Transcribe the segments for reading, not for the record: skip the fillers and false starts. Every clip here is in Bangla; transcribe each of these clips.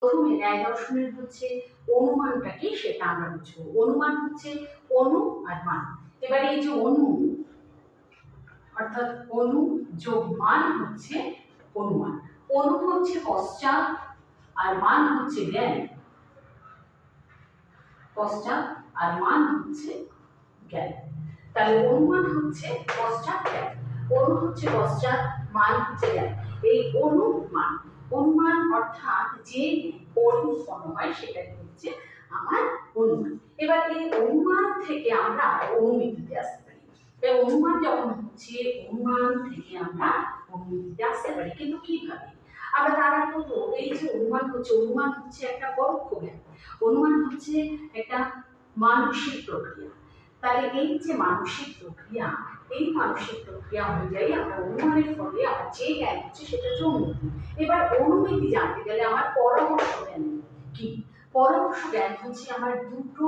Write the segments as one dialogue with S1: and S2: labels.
S1: প্রথমে ন্যায় দর্শনের হচ্ছে অনুমানটা কি সেটা আমরা বুঝবো। অনুমান হচ্ছে অনু আর মান। এবার এই যে অনু অর্থাৎ অনু যোগ মান হচ্ছে অনুমান। অনু হচ্ছে পশ্চাৎ আর মান হচ্ছে জ্ঞান। পশ্চাৎ আর মান হচ্ছে জ্ঞান। তাহলে অনুমান হচ্ছে পশ্চাৎ জ্ঞান, অনু হচ্ছে পশ্চাৎ, মান হচ্ছে জ্ঞান। এই অনুমান, অনুমান অর্থাৎ যে পরিপূর্ণ হয় সেটাই হচ্ছে আমার অনুমান। এবার এই অনুমান থেকে আমরা অনুমিতিতে আসতে পারি। এই অনুমান যখন হচ্ছে, অনুমান থেকে আমরা অনুমিতিতে আসতে পারি, কিন্তু কিভাবে? আমরা তারা বলবো এই যে অনুমান হচ্ছে একটা পরোক্ষ জ্ঞান। অনুমান হচ্ছে একটা মানসিক প্রক্রিয়া। তাহলে এই যে মানসিক প্রক্রিয়া, এই মানসিক প্রক্রিয়া অনুযায়ী আমরা অনুমানের ফলে আমার যে জ্ঞান হচ্ছে সেটা হচ্ছে অনুমিতি। এবার অনুমিতি জানতে গেলে আমার পরামর্শ জ্ঞান কি? পরামর্শ জ্ঞান হচ্ছে আমার দুটো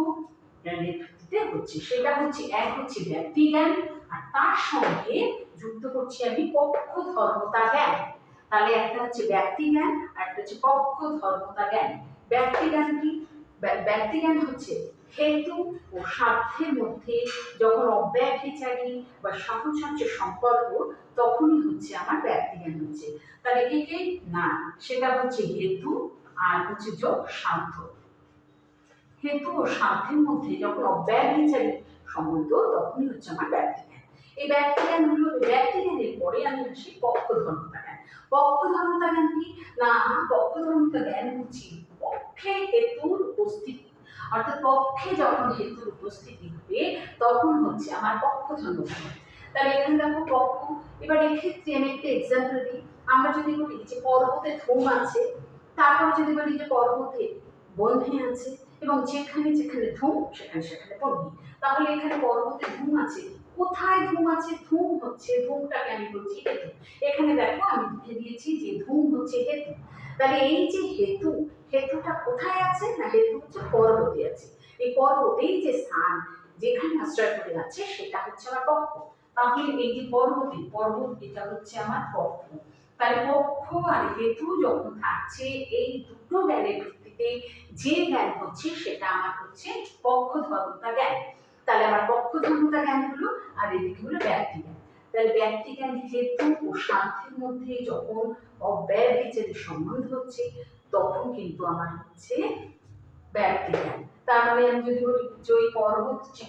S1: জ্ঞানের ভিত্তিতে হচ্ছে। সেটা হচ্ছে এক হচ্ছে ব্যক্তি জ্ঞান, আর তার সঙ্গে যুক্ত করছি আমি পক্ষ ধর্মতা জ্ঞান। তাহলে একটা হচ্ছে ব্যক্তি জ্ঞান আর একটা হচ্ছে পক্ষ ধর্মতা জ্ঞান। ব্যক্তি জ্ঞান কি? ব্যক্তি জ্ঞান হচ্ছে হেতু ও স্বার্থের মধ্যে যখন অব্যভিচারী বা সাহচর্য সম্পর্ক, তখনই হচ্ছে আমার ব্যক্তি জ্ঞান হচ্ছে। তাহলে একে না, সেটা হচ্ছে হেতু আর হচ্ছে যোগ স্বার্থ। হেতু ও স্বার্থের মধ্যে যখন অব্যভিচারী সম্বন্ধ, তখনই হচ্ছে আমার ব্যক্তি জ্ঞান। এই ব্যক্তি জ্ঞান হলো, ব্যক্তি জ্ঞানের পরে আমি আসি পক্ষ ধর্মতা জ্ঞান। পক্ষ ধর্মতা জ্ঞান কি? না, পক্ষ ধর্মতা জ্ঞান হচ্ছে পক্ষে হেতুর উপস্থিতি, অর্থাৎ পক্ষে যখন হেতুর উপস্থিতি হবে তখন হচ্ছে আমার পক্ষ ধর্মতা জ্ঞান। তাহলে এখানে দেখো পক্ষ। এবার এক্ষেত্রে আমি একটা এক্সাম্পল দিই। আমরা যদি বলি যে পর্বতে ধূম আছে, তারপর যদি বলি যে পর্বতে বহ্নি আছে, এবং যেখানে যেখানে ধূম সেখানে সেখানে বহ্নি, তাহলে এখানে পর্বতে ধূম আছে। কোথায় ধূম আছে? ধূম হচ্ছে, ধূমটাকে আমি বলছি হেতু। এখানে দেখো আমি লিখে দিয়েছি যে ধূম হচ্ছে হেতু। তাহলে এই যে হেতু, হেতুটা কোথায় আছে? না, হেতু হচ্ছে পর্বতে আছে। এই পর্বতেই যে স্থান যেখানে আশ্রয় করে আছে সেটা হচ্ছে আমার পক্ষ। তাহলে এই যে পর্বতে, পর্বত এটা হচ্ছে আমার পক্ষ। তাহলে পক্ষ আর হেতু যখন থাকছে, এই দুটো জ্ঞানের ভিত্তিতে যে জ্ঞান হচ্ছে সেটা আমার হচ্ছে পক্ষ ধর্মতা জ্ঞান। তাহলে আমার পক্ষ ধর্মতা জ্ঞান হলো, আর এদিকে হলো ব্যক্তি জ্ঞান। তাহলে ব্যক্তি জ্ঞান হেতু ও স্বার্থের মধ্যে যখন অব্যভিচারী সম্বন্ধ হচ্ছে, তখন কিন্তু আমার হচ্ছে ব্যক্তি জ্ঞান। তার মানে আমি যদি বলি যে ওই পর্বতটি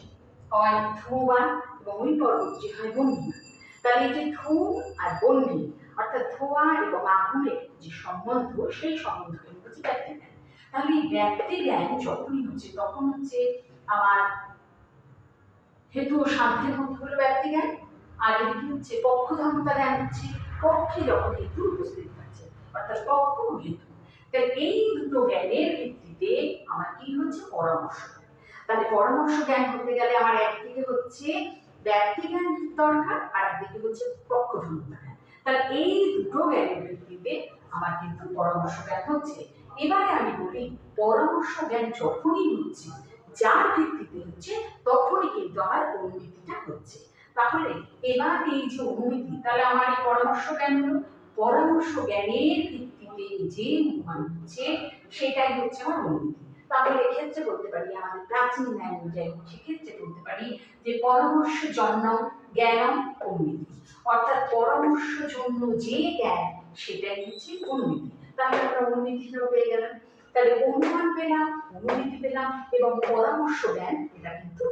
S1: হয় ধূমবান এবং ওই পর্বতটি হয় বহ্নিমান, তাহলে এই যে ধূম আর বহ্নি অর্থাৎ ধোঁয়া এবং আগুনের যে সম্বন্ধ, সেই সম্বন্ধ কিন্তু হচ্ছে ব্যক্তি জ্ঞান। তাহলে এই ব্যক্তি জ্ঞান যখনই হচ্ছে তখন হচ্ছে আমার হেতু ও স্বার্থের মধ্যে হলো ব্যক্তি জ্ঞান, আর এদিকে হচ্ছে পক্ষ ধর্মতা জ্ঞান হচ্ছে পক্ষে যখন হেতু উপস্থিত থাকছে, অর্থাৎ পক্ষ ও হেতু। তাহলে এই দুটো জ্ঞানের ভিত্তিতে আমার কি হচ্ছে? পরামর্শ জ্ঞান। তাহলে পরামর্শ জ্ঞান হতে গেলে আমার একদিকে হচ্ছে ব্যক্তি জ্ঞান দরকার, আর একদিকে হচ্ছে পক্ষ ধর্মতা জ্ঞান। তাহলে এই দুটো জ্ঞানের ভিত্তিতে আমার কিন্তু পরামর্শ জ্ঞান হচ্ছে। এবারে আমি বলি পরামর্শ জ্ঞান যখনই হচ্ছে, যার ভিত্তিতে হচ্ছে, তখনই কিন্তু আমার অনুমিতিটা হচ্ছে। তাহলে এবার এই যে অনুমিতি, তাহলে আমার এই পরামর্শ জ্ঞান হলো, পরামর্শ জ্ঞানের ভিত্তিতে যে অনুমান হচ্ছে সেটাই হচ্ছে আমার অনুমিতি। তাহলে এক্ষেত্রে বলতে পারি আমাদের প্রাচীন জ্ঞান অনুযায়ী, সেক্ষেত্রে বলতে পারি যে পরামর্শ জন্য জ্ঞান অনুমিতি, অর্থাৎ পরামর্শ জন্য যে জ্ঞান সেটাই হচ্ছে অনুমিতি। তাহলে আমরা অনুমিতিটাও পেয়ে গেলাম। তাহলে অনুমান পেলাম, অনুমিতি পেলাম, এবং পরামর্শ জ্ঞান এটা কিন্তু